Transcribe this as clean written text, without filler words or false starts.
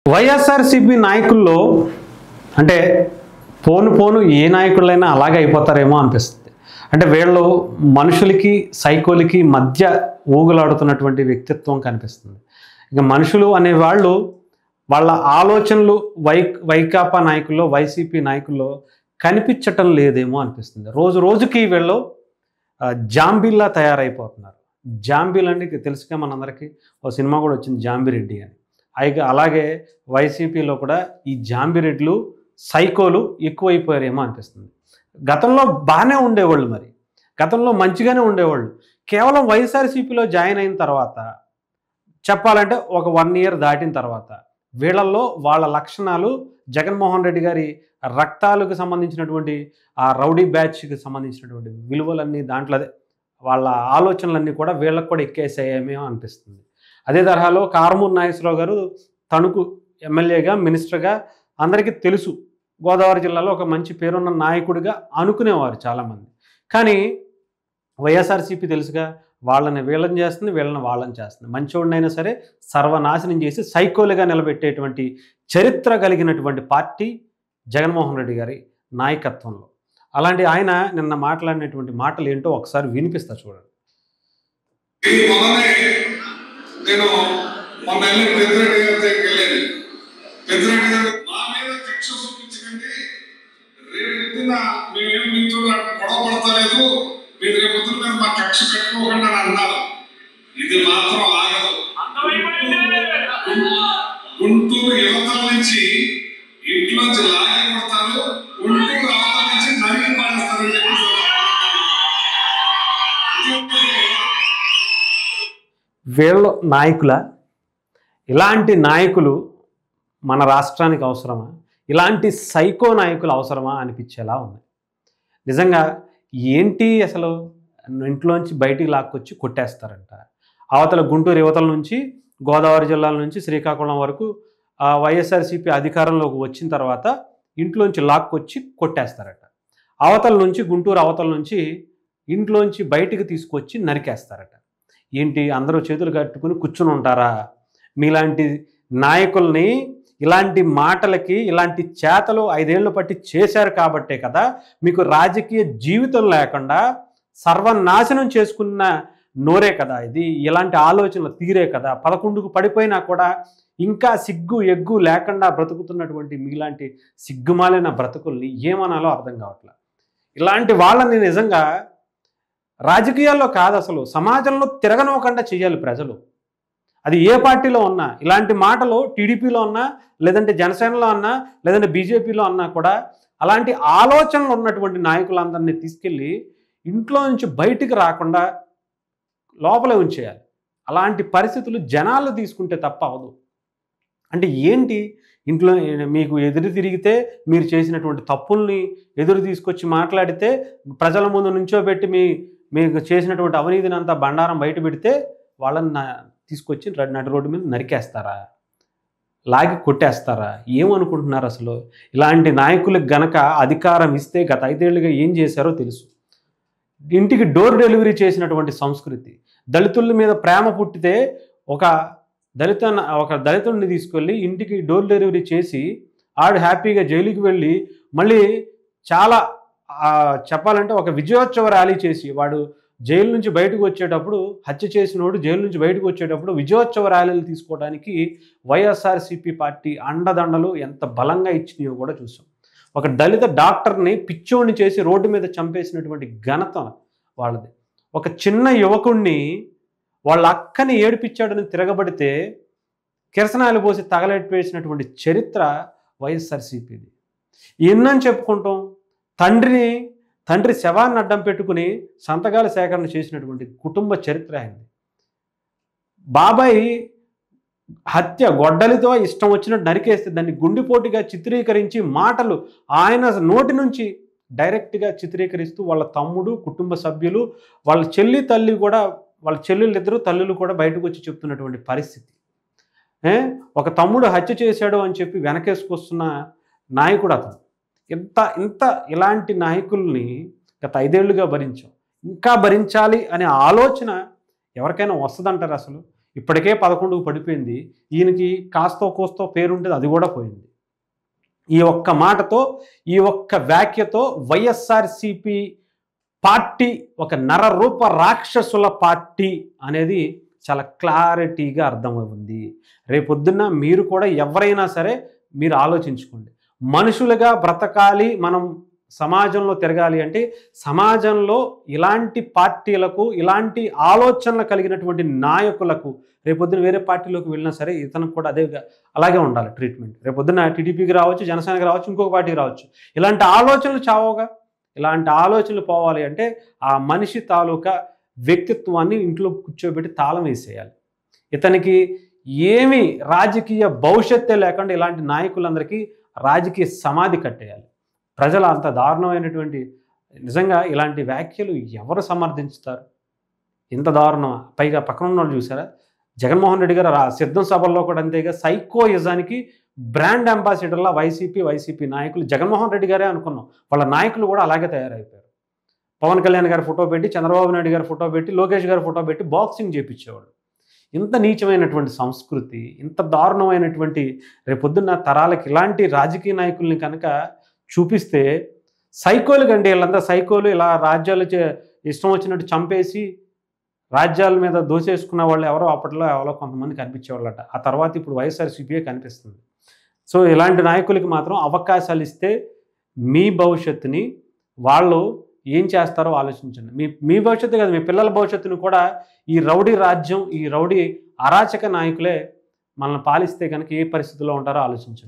వైఎస్ఆర్సీపీ నాయకుల్లో అంటే పోను పోను ఏ నాయకులైనా అలాగే అయిపోతారేమో అనిపిస్తుంది. అంటే వీళ్ళు మనుషులకి సైకోలకి మధ్య ఊగులాడుతున్నటువంటి వ్యక్తిత్వం కనిపిస్తుంది. ఇక మనుషులు అనేవాళ్ళు వాళ్ళ ఆలోచనలు వైకాపా నాయకుల్లో వైసీపీ నాయకుల్లో కనిపించటం లేదేమో అనిపిస్తుంది. రోజు రోజుకి వీళ్ళు జాంబీల్లా తయారైపోతున్నారు. జాంబీలు అంటే తెలుసుగా మనందరికీ ఒక సినిమా కూడా వచ్చింది జాంబిరెడ్డి అని. అలాగే వైసీపీలో కూడా ఈ జాంబిరెడ్లు సైకోలు ఎక్కువైపోయారేమో అనిపిస్తుంది. గతంలో బాగానే ఉండేవాళ్ళు, మరి గతంలో మంచిగానే ఉండేవాళ్ళు. కేవలం వైఎస్ఆర్సీపీలో జాయిన్ అయిన తర్వాత చెప్పాలంటే ఒక 1 year దాటిన తర్వాత వీళ్ళల్లో వాళ్ళ లక్షణాలు జగన్మోహన్ రెడ్డి గారి రక్తాలకు సంబంధించినటువంటి ఆ రౌడీ బ్యాచ్కి సంబంధించినటువంటి విలువలన్నీ దాంట్లో వాళ్ళ ఆలోచనలన్నీ కూడా వీళ్ళకు కూడా ఎక్కేసాయేమో అనిపిస్తుంది. అదే తరహాలో కారుమూరి నాగేశ్వరరావు గారు తణుకు ఎమ్మెల్యేగా మినిస్టర్గా అందరికీ తెలుసు. గోదావరి జిల్లాలో ఒక మంచి పేరున్న నాయకుడిగా అనుకునేవారు చాలామంది. కానీ వైఎస్ఆర్సీపీ తెలుసుగా, వాళ్ళని వీళ్ళని చేస్తుంది, వీళ్ళని వాళ్ళని చేస్తుంది. మంచోడినైనా సరే సర్వనాశనం చేసి సైకోలుగా నిలబెట్టేటువంటి చరిత్ర కలిగినటువంటి పార్టీ జగన్మోహన్ రెడ్డి గారి నాయకత్వంలో. అలాంటి ఆయన నిన్న మాట్లాడినటువంటి మాటలు ఏంటో ఒకసారి వినిపిస్తా చూడండి. నేను మొన్న పెద్దిరెడ్డి గారి దగ్గరికి వెళ్ళాను. పెద్దిరెడ్డి గారు మా మీద కక్ష చూపించకండి, రేపు మేమేం మీతో గొడవ పడతలేదు, మీరు రేపు మీద మా కక్ష పెట్టుకోకుండా అని అన్నారు. ఇది మాత్రం ఆగదు. గుంటూరు యువతల నుంచి ఇంట్లోంచి లాగి కొడతారు, గుంటూరు అవతల నుంచి నరికి పాడేస్తారని చెప్పి వీళ్ళు నాయకుల ఇలాంటి నాయకులు మన రాష్ట్రానికి అవసరమా? ఇలాంటి సైకో నాయకులు అవసరమా అనిపించేలా ఉంది. నిజంగా ఏంటి అసలు, ఇంట్లోంచి బయటికి లాక్కొచ్చి కొట్టేస్తారంట. అవతల గుంటూరు యువతల నుంచి గోదావరి జిల్లాల నుంచి శ్రీకాకుళం వరకు వైఎస్ఆర్సీపీ అధికారంలోకి వచ్చిన తర్వాత ఇంట్లోంచి లాక్కొచ్చి కొట్టేస్తారట. అవతల నుంచి గుంటూరు అవతల నుంచి ఇంట్లోంచి బయటికి తీసుకొచ్చి నరికేస్తారట. ఏంటి అందరూ చేతులు కట్టుకుని కూర్చుని ఉంటారా? మీలాంటి నాయకుల్ని ఇలాంటి మాటలకి ఇలాంటి చేతలు 5 ఏళ్ళు పట్టి చేశారు కాబట్టే కదా మీకు రాజకీయ జీవితం లేకుండా సర్వనాశనం చేసుకున్న నోరే కదా ఇది. ఇలాంటి ఆలోచనలు తీరే కదా 11కు పడిపోయినా కూడా ఇంకా సిగ్గు ఎగ్గు లేకుండా బ్రతుకుతున్నటువంటి మీలాంటి సిగ్గుమాలిన బ్రతుకుల్ని ఏమనాలో అర్థం కావట్లేదు. ఇలాంటి వాళ్ళని నిజంగా రాజకీయాల్లో కాదు, అసలు సమాజంలో తిరగనివ్వకుండా చేయాలి ప్రజలు. అది ఏ పార్టీలో ఉన్నా ఇలాంటి మాటలు టీడీపీలో ఉన్నా, లేదంటే జనసేనలో ఉన్నా, లేదంటే బీజేపీలో ఉన్నా కూడా అలాంటి ఆలోచనలు ఉన్నటువంటి నాయకులందరినీ తీసుకెళ్ళి ఇంట్లో నుంచి బయటికి రాకుండా లోపలే ఉంచేయాలి. అలాంటి పరిస్థితులు జనాలు తీసుకుంటే తప్ప అవదు. అంటే ఏంటి, ఇంట్లో మీకు ఎదురు తిరిగితే మీరు చేసినటువంటి తప్పుల్ని ఎదురు తీసుకొచ్చి మాట్లాడితే ప్రజల ముందు నుంచోబెట్టి మీకు చేసినటువంటి అవినీతిని అంతా బండారం బయట పెడితే వాళ్ళని తీసుకొచ్చి నడి రోడ్డు మీద నరికేస్తారా? లాగి కొట్టేస్తారా? ఏమనుకుంటున్నారు అసలు? ఇలాంటి నాయకులకు గనక అధికారం ఇస్తే గత 5 ఏళ్ళుగా ఏం చేశారో తెలుసు. ఇంటికి డోర్ డెలివరీ చేసినటువంటి సంస్కృతి, దళితుల మీద ప్రేమ పుట్టితే ఒక దళితుడిని తీసుకెళ్ళి ఇంటికి డోర్ డెలివరీ చేసి ఆడు హ్యాపీగా జైలుకి వెళ్ళి మళ్ళీ చాలా చెప్పాలంటే ఒక విజయోత్సవ ర్యాలీ చేసి వాడు జైలు నుంచి బయటకు వచ్చేటప్పుడు, హత్య చేసినోడు జైలు నుంచి బయటకు వచ్చేటప్పుడు విజయోత్సవ ర్యాలీలు తీసుకోవడానికి వైఎస్ఆర్సీపీ పార్టీ అండదండలు ఎంత బలంగా ఇచ్చినాయో కూడా చూసాం. ఒక దళిత డాక్టర్ని పిచ్చోడిని చేసి రోడ్డు మీద చంపేసినటువంటి ఘనత వాళ్ళది. ఒక చిన్న యువకుడిని వాళ్ళ అక్కని ఏడిపించాడని తిరగబడితే కిరసనాయలు పోసి తగలెట్టేసినటువంటి చరిత్ర వైఎస్ఆర్సీపీది. ఎన్నని చెప్పుకుంటాం. తండ్రి శవాన్ని అడ్డం పెట్టుకుని సంతకాల సేకరణ చేసినటువంటి కుటుంబ చరిత్ర అయింది. బాబాయ్ హత్య గొడ్డలితో ఇష్టం వచ్చినట్టు నరికేస్తే దాన్ని గుండెపోటుగా చిత్రీకరించి మాటలు ఆయన నోటి నుంచి డైరెక్ట్గా చిత్రీకరిస్తూ వాళ్ళ తమ్ముడు, కుటుంబ సభ్యులు, వాళ్ళ వాళ్ళ చెల్లెళ్ళిద్దరూ తల్లులు కూడా బయటకు వచ్చి చెప్తున్నటువంటి పరిస్థితి. ఒక తమ్ముడు హత్య చేశాడు అని చెప్పి వెనకేసుకొస్తున్న నాయకుడు అతను. ఇంత ఇలాంటి నాయకుల్ని గత 5 ఏళ్ళుగా భరించాం. ఇంకా భరించాలి అనే ఆలోచన ఎవరికైనా వస్తుందంటారు అసలు? ఇప్పటికే 11కు పడిపోయింది. ఈయనకి కాస్తో కోస్తో పేరుంటుంది, అది కూడా పోయింది. ఈ ఒక్క మాటతో, ఈ ఒక్క వ్యాఖ్యతో వైఎస్ఆర్సీపీ పార్టీ ఒక నరరూప రాక్షసుల పార్టీ అనేది చాలా క్లారిటీగా అర్థమవుతుంది. రేపొద్దున్న మీరు కూడా ఎవరైనా సరే మీరు ఆలోచించుకోండి. మనుషులుగా బ్రతకాలి, మనం సమాజంలో తిరగాలి అంటే సమాజంలో ఇలాంటి పార్టీలకు, ఇలాంటి ఆలోచనలు కలిగినటువంటి నాయకులకు రేపొద్దున వేరే పార్టీలోకి వెళ్ళినా సరే ఇతనికి కూడా అలాగే ఉండాలి ట్రీట్మెంట్. రేపొద్దున టీడీపీకి రావచ్చు, జనసేనకి రావచ్చు, ఇంకొక పార్టీకి రావచ్చు. ఇలాంటి ఆలోచనలు చావోగా. ఇలాంటి ఆలోచనలు పోవాలి అంటే ఆ మనిషి తాలూకా వ్యక్తిత్వాన్ని ఇంట్లో కూర్చోబెట్టి తాళం వేసేయాలి. ఇతనికి ఏమీ రాజకీయ భవిష్యత్తే లేకుండా ఇలాంటి నాయకులందరికీ రాజకీయ సమాధి కట్టేయాలి. ప్రజలు అంత దారుణమైనటువంటి, నిజంగా ఇలాంటి వ్యాఖ్యలు ఎవరు సమర్థించుతారు? ఇంత దారుణమా? పైగా పక్కన ఉన్న వాళ్ళు చూసారా, జగన్మోహన్ రెడ్డి గారు సిద్ధం సభల్లో కూడా అంతేగా సైకోయిజానికి బ్రాండ్ అంబాసిడర్లా వైసీపీ నాయకులు జగన్మోహన్ రెడ్డి గారే అనుకున్నాం. వాళ్ళ నాయకులు కూడా అలాగే తయారైపోయారు. పవన్ కళ్యాణ్ గారి ఫోటో పెట్టి, చంద్రబాబు నాయుడు గారి ఫోటో పెట్టి, లోకేష్ గారి ఫోటో పెట్టి బాక్సింగ్ చేయించేవాడు. ఇంత నీచమైనటువంటి సంస్కృతి, ఇంత దారుణమైనటువంటి రేపొద్దున్న తరాలకి ఇలాంటి రాజకీయ నాయకుల్ని కనుక చూపిస్తే సైకోలు కండి. వీళ్ళంతా సైకోలు. ఇలా రాజ్యాలు ఇష్టం వచ్చినట్టు చంపేసి రాజ్యాల మీద దోసేసుకున్న వాళ్ళు అప్పట్లో ఎవరో కొంతమంది కనిపించేవాళ్ళట. ఆ తర్వాత ఇప్పుడు వైఎస్ఆర్సీపీయే కనిపిస్తుంది. సో ఇలాంటి నాయకులకి మాత్రం అవకాశాలు ఇస్తే మీ భవిష్యత్తుని వాళ్ళు ఏం చేస్తారో ఆలోచించండి. మీ భవిష్యత్తు కాదు, మీ పిల్లల భవిష్యత్తును కూడా ఈ రౌడీ రాజ్యం, ఈ రౌడీ అరాచక నాయకులే మనల్ని పాలిస్తే కనుక ఏ పరిస్థితుల్లో ఉంటారో ఆలోచించండి.